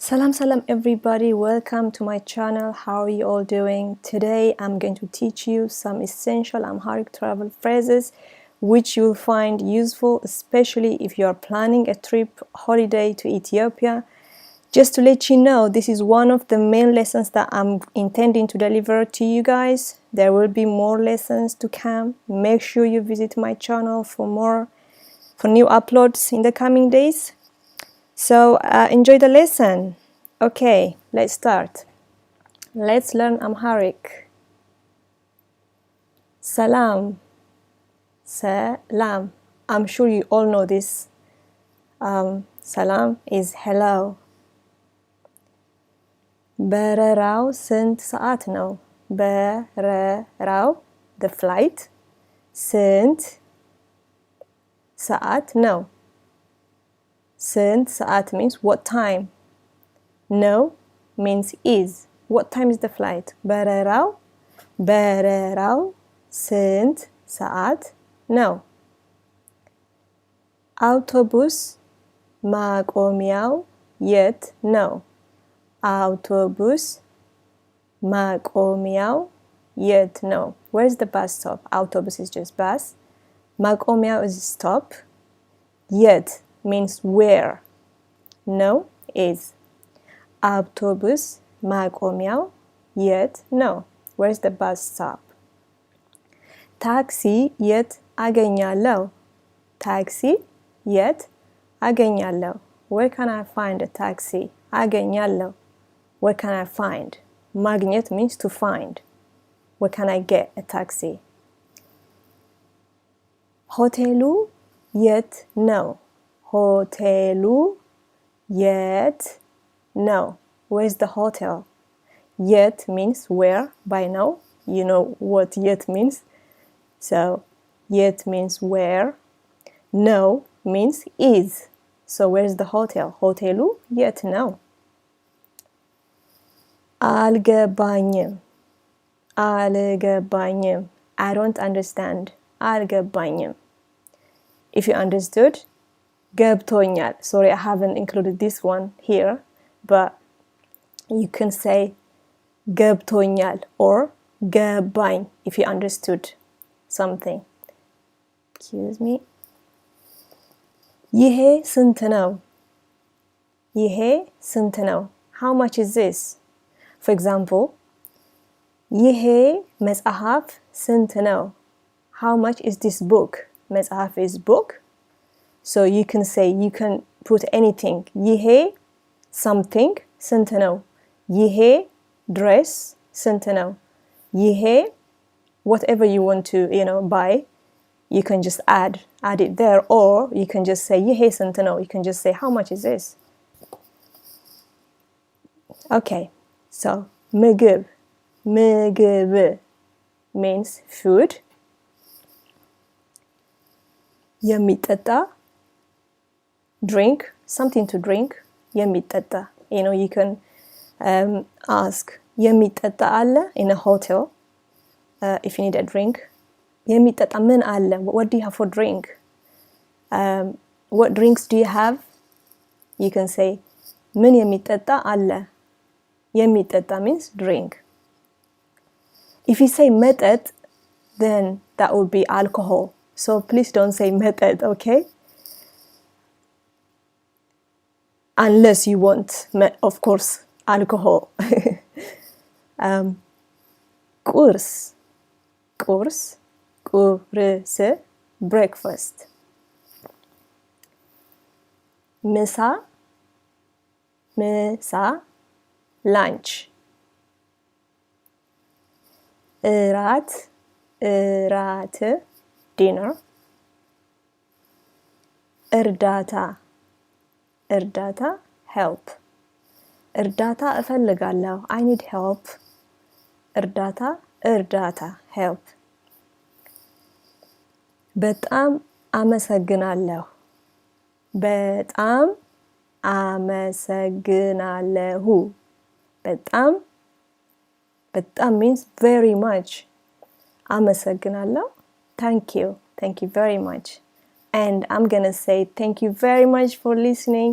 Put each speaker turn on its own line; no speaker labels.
Salam everybody, welcome to my channel. How are you all doing? Today I'm going to teach you some essential Amharic travel phrases which you'll find useful, especially if you are planning a trip holiday to Ethiopia. Just to let you know, this is one of the main lessons that I'm intending to deliver to you guys. There will be more lessons to come. Make sure you visit my channel for new uploads in the coming days. So enjoy the lesson. Okay, let's start. Let's learn Amharic. Salam. Salam. I'm sure you all know this. Salam is hello. በረራው ስንት ሰዓት ነው? በረራው, the flight. ስንት ሰዓት ነው? ስንት ሰዓት means what time. No means is. What time is the flight? በረራው ስንት ሰዓት ነው? አውቶቡስ ማቆሚያው የት ነው? አውቶቡስ ማቆሚያው የት ነው? Where's the bus stop? Autobus is just bus. ማቆሚያው is stop. የት means where. No is. አውቶቡስ ማቆሚያው የት ነው? Where's the bus stop? ታክሲ የት አገኛለሁ? ታክሲ የት አገኛለሁ? Where can I find a taxi? አገኛለሁ. Where can I find? ማግኘት means to find. Where can I get a taxi? ሆቴሉ የት ነው? ሆቴሉ የት ነው? Where's the hotel? Yet means where. By now you know what yet means. So yet means where. No means is. So where's the hotel? ሆቴሉ የት ነው? አልገባኝም. አልገባኝም. I don't understand. አልገባኝም. If you understood, ገብቶኛል. Sorry, I haven't included this one here, but you can say ገብቶኛል or ገባኝ if you understood something. Excuse me. ይሄ ስንት ነው? ይሄ ስንት ነው? How much is this? For example, ይሄ መጽሐፍ ስንት ነው? How much is this book? መጽሐፍ is book. So you can say, you can put anything. ይሄ something ስንት ነው? ይሄ dress ስንት ነው? ይሄ whatever you want to, buy, you can just add it there, or you can just say ይሄ ስንት ነው? You can just say how much is this? Okay, so ምግብ means food. የሚጠጣ drink, something to drink. የሚጠጣ, you can ask የሚጠጣ አለ in a hotel if you need a drink. የሚጠጣ ምን አለ? What do you have for drink? What drinks do you have? You can say ምን የሚጠጣ አለ? የሚጠጣ means drink. If you say መጠጥ, then that would be alcohol. So please don't say መጠጥ, okay? Unless you want, of course, alcohol. ቁርስ ቁርስ breakfast. ምሳ lunch. እራት dinner. እርዳታ help. እርዳታ እፈልጋለሁ. I need help. እርዳታ help. በጣም አመሰግናለሁ. በጣም አመሰግናለሁ. በጣም means very much. አመሰግናለሁ, thank you very much. And I'm gonna say thank you very much for listening.